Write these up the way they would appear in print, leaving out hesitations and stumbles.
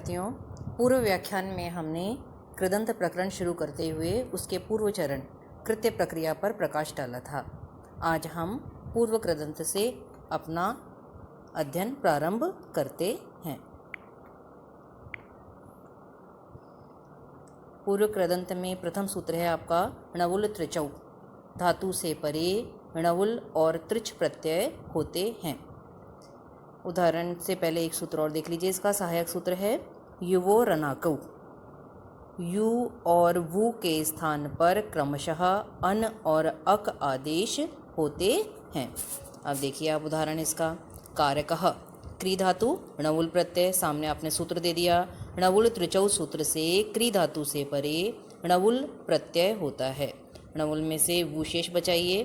विद्यार्थियों, पूर्व व्याख्यान में हमने कृदंत प्रकरण शुरू करते हुए उसके पूर्व चरण कृत्य प्रक्रिया पर प्रकाश डाला था। आज हम पूर्व कृदंत से अपना अध्ययन प्रारंभ करते हैं। पूर्व कृदंत में प्रथम सूत्र है आपका णवुल त्रिचौ, धातु से परे णवुल और त्रिच प्रत्यय होते हैं। उदाहरण से पहले एक सूत्र और देख लीजिए। इसका सहायक सूत्र है युवो रनाकौ। यू और वु के स्थान पर क्रमशः अन और अक आदेश होते हैं। अब देखिए आप उदाहरण इसका। कारकः क्री धातु णवुल प्रत्यय, सामने आपने सूत्र दे दिया। णवुल त्रिचौ सूत्र से क्री धातु से परे णवुल प्रत्यय होता है। णवुल में से वु शेष बचाइए,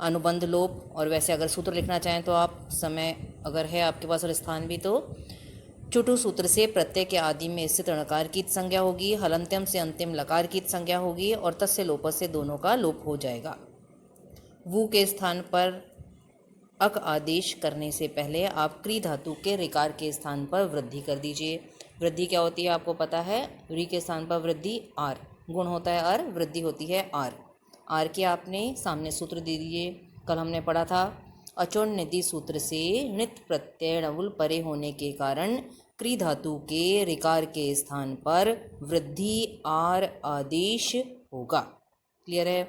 अनुबंध लोप, और वैसे अगर सूत्र लिखना चाहें तो आप समय अगर है आपके पास और स्थान भी, तो चुटु सूत्र से प्रत्यय के आदि में स्थित णकार की संज्ञा होगी, हलंत्यम से अंतिम लकार की संज्ञा होगी और तस्य लोप से दोनों का लोप हो जाएगा। वु के स्थान पर अक आदेश करने से पहले आप क्री धातु के रिकार के स्थान पर वृद्धि कर दीजिए। वृद्धि क्या होती है आपको पता है। री के स्थान पर वृद्धि आर, गुण होता है अर, वृद्धि होती है आर। आर के आपने सामने सूत्र दे दिए। कल हमने पढ़ा था अचोण निधि सूत्र से णित प्रत्यय णवुल परे होने के कारण क्री धातु के रिकार के स्थान पर वृद्धि आर आदेश होगा। क्लियर है।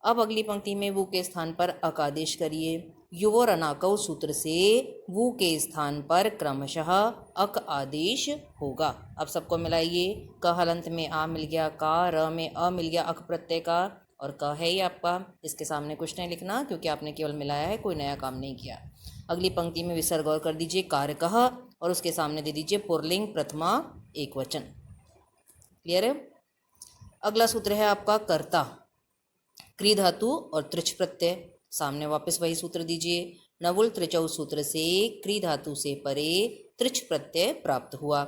अब अगली पंक्ति में वु के स्थान पर अक आदेश करिए। युवो रनाकौ सूत्र से वु के स्थान पर क्रमशः अक आदेश होगा। अब सबको मिलाइए। क हलंत में आ मिल गया, का र में अ मिल गया अक प्रत्यय का, और क है ही आपका। इसके सामने कुछ नहीं लिखना क्योंकि आपने केवल मिलाया है, कोई नया काम नहीं किया। अगली पंक्ति में विसर्ग और कर दीजिए कारकः, और उसके सामने दे दीजिए पुल्लिंग प्रथमा एकवचन। क्लियर है। अगला सूत्र है आपका कर्ता, क्री धातु और त्रिच प्रत्यय, सामने वापस वही सूत्र दीजिए। णवुल त्रिचौ सूत्र से क्री धातु से परे त्रिच प्रत्यय प्राप्त हुआ।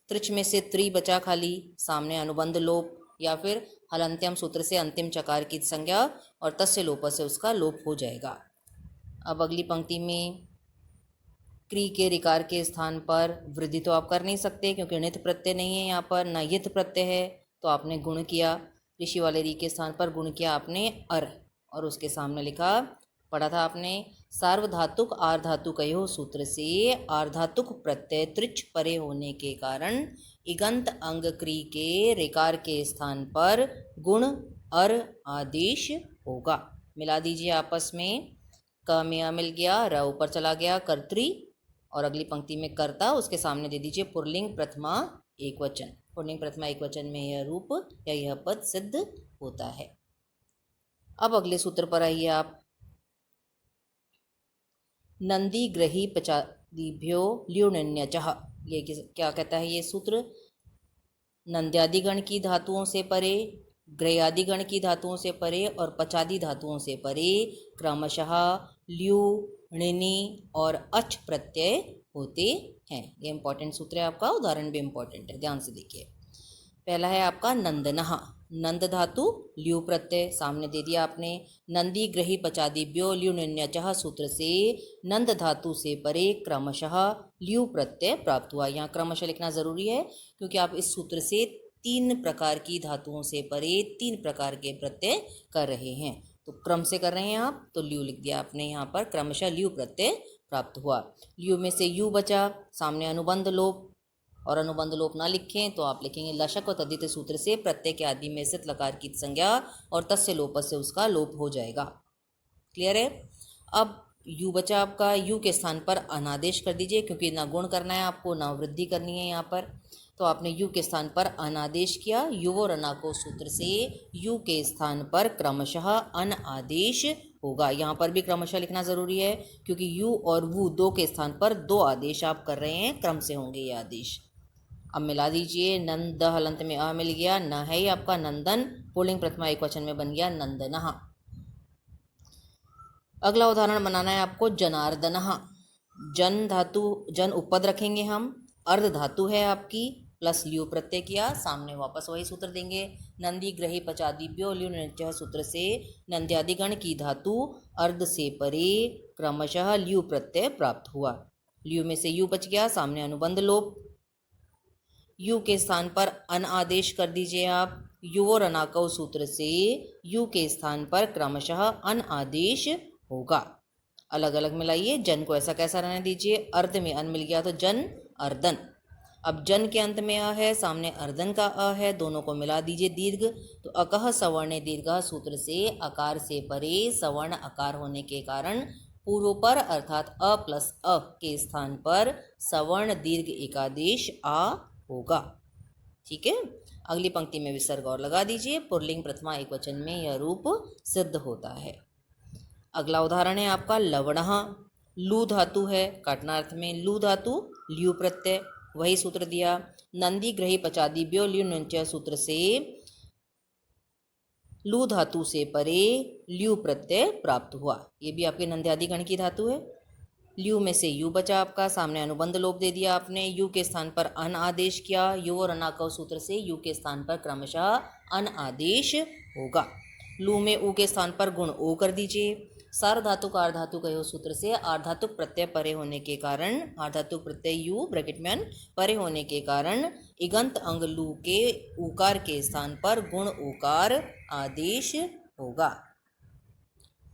त्रिच में से त्रि बचा खाली, सामने अनुबंध लोप या फिर हलंत्यम सूत्र से अंतिम चकार की संज्ञा और तस्य लोप से उसका लोप हो जाएगा। अब अगली पंक्ति में क्री के रिकार के स्थान पर वृद्धि तो आप कर नहीं सकते क्योंकि णित प्रत्यय नहीं है यहाँ पर, न यित प्रत्यय है, तो आपने गुण किया। ऋषि वाले री के स्थान पर गुण किया आपने अर, और उसके सामने लिखा, पढ़ा था आपने, सार्वधातुक आर्धातुकयोः सूत्र से आर्धातुक प्रत्यय त्रिच परे होने के कारण इगंत अंग क्री के रिकार के स्थान पर गुण अर आदेश होगा। मिला दीजिए आपस में। क में अ मिल गया, र ऊपर चला गया, कर्त्री, और अगली पंक्ति में कर्ता, उसके सामने दे दीजिए पुल्लिंग प्रथमा एकवचन। पुल्लिंग प्रथमा एकवचन में यह रूप या यह पद सिद्ध होता है। अब अगले सूत्र पर आइए आप। नंदी ग्रही पचादिभ्यो ल्युण्यचः, ये क्या कहता है ये सूत्र। नंद्यादिगण की धातुओं से परे, ग्रयादिगण की धातुओं से परे और पचादी धातुओं से परे क्रमशः ल्यू, णिनि और अच प्रत्यय होते हैं। ये इंपॉर्टेंट सूत्र है आपका, उदाहरण भी इंपॉर्टेंट है, ध्यान से देखिए। पहला है आपका नंदनः, नंद धातु ल्यू प्रत्यय, सामने दे दिया आपने। नंदी ग्रही पचादिभ्यो ल्युण्यचः सूत्र से नंद धातु से परे क्रमशः ल्यू प्रत्यय प्राप्त हुआ। यहाँ क्रमशः लिखना जरूरी है क्योंकि आप इस सूत्र से 3 प्रकार की धातुओं से परे 3 प्रकार के प्रत्यय कर रहे हैं, तो क्रम से कर रहे हैं आप, तो ल्यू लिख दिया आपने यहाँ पर, क्रमशः ल्यू प्रत्यय प्राप्त हुआ। ल्यू में से यू बचा, सामने अनुबंध लोप, और अनुबंध लोप ना लिखें तो आप लिखेंगे लशक व तद्धित सूत्र से प्रत्यय के आदि में स्थित लकार की संज्ञा और तस्य लोप से उसका लोप हो जाएगा। क्लियर है। अब यू बचा आपका, यू के स्थान पर अनादेश कर दीजिए क्योंकि ना गुण करना है आपको ना वृद्धि करनी है यहाँ पर, तो आपने यू के स्थान पर अनादेश किया। युवो रनाको सूत्र से यू के स्थान पर क्रमशः अन आदेश होगा। यहाँ पर भी क्रमशः लिखना जरूरी है क्योंकि यू और वु दो के स्थान पर 2 आदेश आप कर रहे हैं, क्रम से होंगे ये आदेश। अब मिला दीजिए। नंद हलंत में अ मिल गया, न है ही आपका नंदन, पुल्लिंग प्रथमा एकवचन में बन गया नंदनः। अगला उदाहरण बनाना है आपको जनार्दनः। जन धातु, जन उपपद रखेंगे हम, अर्ध धातु है आपकी, प्लस ल्यू प्रत्यय किया, सामने वापस वही सूत्र देंगे। नंदी ग्रही पचादिभ्यो ल्युण्यचः सूत्र से नंद्यादिगण की धातु अर्ध से परे क्रमशः ल्यू प्रत्यय प्राप्त हुआ। ल्यू में से यू बच गया, सामने अनुबंध लोप। यू के स्थान पर अन आदेश कर दीजिए आप। युवो रणाकव सूत्र से यू के स्थान पर क्रमशः अन आदेश होगा। अलग अलग मिलाइए। जन को ऐसा कैसा रहने दीजिए, अर्ध में अन मिल गया तो जन अर्दन। अब जन के अंत में अ है, सामने अर्दन का अ है, दोनों को मिला दीजिए दीर्घ। तो अकह सवर्ण दीर्घ सूत्र से अकार से परे सवर्ण अकार होने के कारण पूर्व पर अर्थात अ प्लस अ के स्थान पर सवर्ण दीर्घ एकादेश आ होगा। ठीक है। अगली पंक्ति में विसर्ग और लगा दीजिए। पुल्लिंग प्रथमा एकवचन में यह रूप सिद्ध होता है। अगला उदाहरण है आपका लवणः। लू धातु है, काटना अर्थ में लू धातु ल्यू प्रत्यय, वही सूत्र दिया। नंदी ग्रही पचादिभ्यो ल्यू नुंच सूत्र से लू धातु से परे ल्यू प्रत्यय प्राप्त हुआ। ये भी आपके नंद्यादि गण की धातु है। ल्यू में से यू बचा आपका, सामने अनुबंध लोप दे दिया आपने। यू के स्थान पर अन आदेश किया। यू और अनाकव सूत्र से यू के स्थान पर क्रमशः अन आदेश होगा। लू में ऊ के स्थान पर गुण ओ कर दीजिए। सार धातु का अर्धातु कहो सूत्र से आर्धातुक प्रत्यय परे होने के कारण, आर्धातुक प्रत्यय यू ब्रैकेट में अन परे होने के कारण इगंत अंग लू के उकार के स्थान पर गुण उकार आदेश होगा।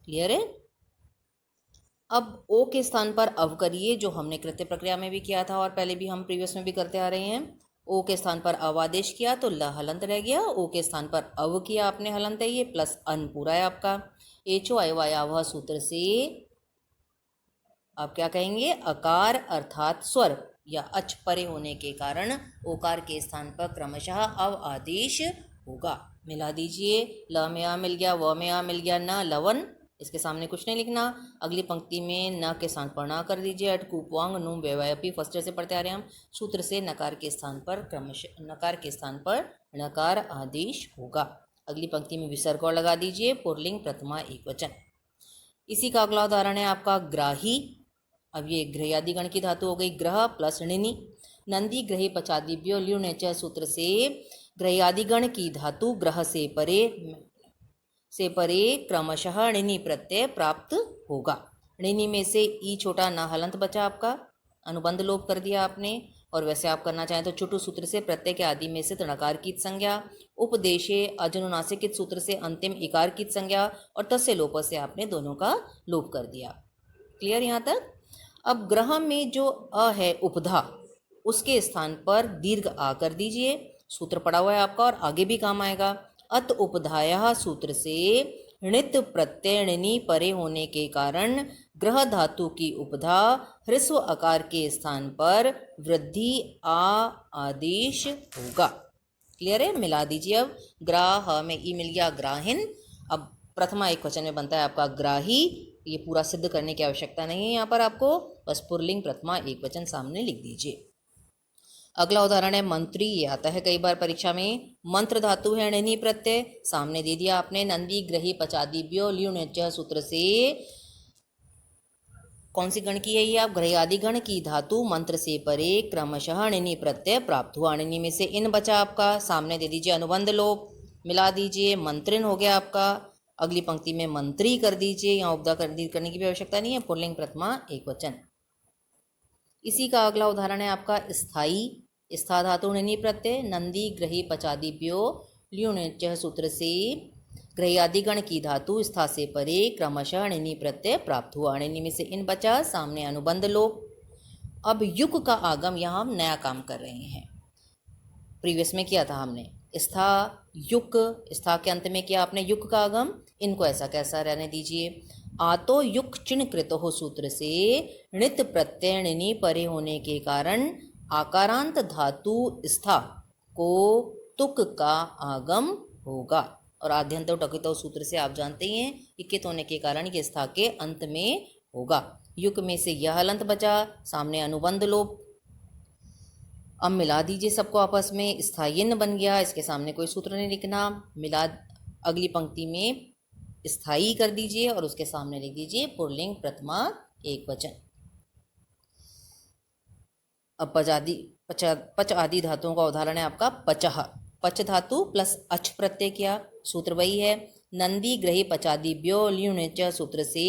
क्लियर है। अब ओ के स्थान पर अव करिए, जो हमने कृत्य प्रक्रिया में भी किया था और पहले भी हम प्रीवियस में भी करते आ रहे हैं। ओ के स्थान पर अव आदेश किया तो ल हलंत रह गया। ओ के स्थान पर अव किया आपने, हलंत है ये, प्लस अन पूरा है आपका। एचो अयवाया वह सूत्र से आप क्या कहेंगे, अकार अर्थात स्वर या अच परे होने के कारण ओकार के स्थान पर क्रमशः अव आदेश होगा। मिला दीजिए। ल में आ मिल गया, व में आ मिल गया, न लवन, इसके सामने कुछ नहीं लिखना। अगली पंक्ति में न के स्थान पर न कर दीजिए। अट कुपवांग नुम व्यवयपी फर्स्ट से पढ़ते आ रहे हैं हम। सूत्र से नकार के स्थान पर क्रमशः नकार के स्थान पर नकार आदेश होगा। अगली पंक्ति में विसर्ग और लगा दीजिए। पुल्लिंग प्रथमा एकवचन। इसी का अगला उदाहरण है आपका ग्राही। अब ये ग्रह्यादि गण की धातु हो गई, ग्रह प्लस णिनि। नंदी ग्रही पचादिभ्यो ल्यू नेच सूत्र से ग्रह्यादि गण की धातु ग्रह से परे क्रमशः णिनि प्रत्यय प्राप्त होगा। णिनि में से ई छोटा न हलंत बचा आपका, अनुबंध लोप कर दिया आपने। और वैसे आप करना चाहें तो चुटु सूत्र से प्रत्यय के आदि में से तणकार की संज्ञा, उपदेशे अजनुनासिक सूत्र से अंतिम इकार की संज्ञा और तस्य लोप से आपने दोनों का लोप कर दिया। क्लियर यहाँ तक। अब ग्रह में जो अ है उपधा, उसके स्थान पर दीर्घ आ कर दीजिए। सूत्र पड़ा हुआ है आपका और आगे भी काम आएगा। अत उपधाया सूत्र से णित प्रत्यय णिनि परे होने के कारण ग्रह धातु की उपधा ह्रस्व आकार के स्थान पर वृद्धि आ आदेश होगा। क्लियर है। मिला दीजिए। अब ग्राह में ई मिल गया, ग्राहिन। अब प्रथमा एक वचन में बनता है आपका ग्राही। ये पूरा सिद्ध करने की आवश्यकता नहीं है यहाँ पर आपको, बस पुल्लिंग प्रथमा एक वचन सामने लिख दीजिए। अगला उदाहरण है मंत्री। ये आता है कई बार परीक्षा में। मंत्र धातु है णिनि प्रत्यय, सामने दे दिया आपने। नंदी ग्रही पचादिभ्यो ल्यू नेच सूत्र से कौन सी गण की है ये, आप ग्रह्यादि गण की धातु मंत्र से परे क्रमशः णिनि प्रत्यय प्राप्त हुआ। णिनि में से इन बचा आपका, सामने दे दीजिए अनुबंध लोप, मिला दीजिए। मंत्रिन हो गया आपका। अगली पंक्ति में मंत्री कर दीजिए, यहाँ उपधा करने की भी आवश्यकता नहीं है। पुल्लिंग प्रथमा एक वचन। इसी का अगला उदाहरण है आपका स्थाई। स्था धातु णिनि प्रत्यय, नंदी ग्रही पचादिभ्यो ल्यू नेच सूत्र से ग्रह्यादि गण की धातु स्था से परे क्रमशः णिनि प्रत्यय प्राप्त हुआ। णिनि में से इन बचा, सामने अनुबंध लोप। अब युक का आगम, यहाँ हम नया काम कर रहे हैं। प्रीवियस में किया था हमने स्था युक, स्था के अंत में किया आपने युक का आगम। इनको ऐसा कैसा रहने दीजिए। आतो युक चिन्ह कृत हो सूत्र से णित प्रत्यय णिनि परे होने के कारण आकारांत धातु स्था को तुक का आगम होगा। और आद्यंतो टकितो सूत्र से आप जानते ही हैं कि कित होने के कारण ये स्था के अंत में होगा। युक में से यह हलंत बचा, सामने अनुबंध लोप। अब मिला दीजिए सबको आपस में, स्थायिन बन गया। इसके सामने कोई सूत्र नहीं लिखना। मिला अगली पंक्ति में स्थायी कर दीजिए और उसके सामने लिख दीजिए पुल्लिंग प्रथमा एक वचन। अब पच आदि धातुओं का उदाहरण है आपका पचह। पच धातु प्लस अच प्रत्यय किया, सूत्र वही है। नंदी ग्रही पचादिभ्यो ल्युण च सूत्र से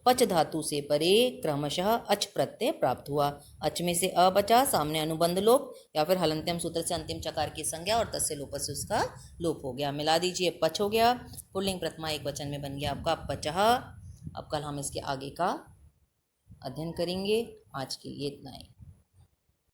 पच धातु से परे क्रमशः अच प्रत्यय प्राप्त हुआ। अच में से अ बचा, सामने अनुबंध लोप या फिर हलंत्यम सूत्र से अंतिम चकार की संज्ञा और तस्य लोप से उसका लोप हो गया। मिला दीजिए, पच हो गया, पुल्लिंग प्रथमा एक वचन में बन गया आपका पचह। अब कल हम इसके आगे का अध्ययन करेंगे। आज के लिए इतना ही।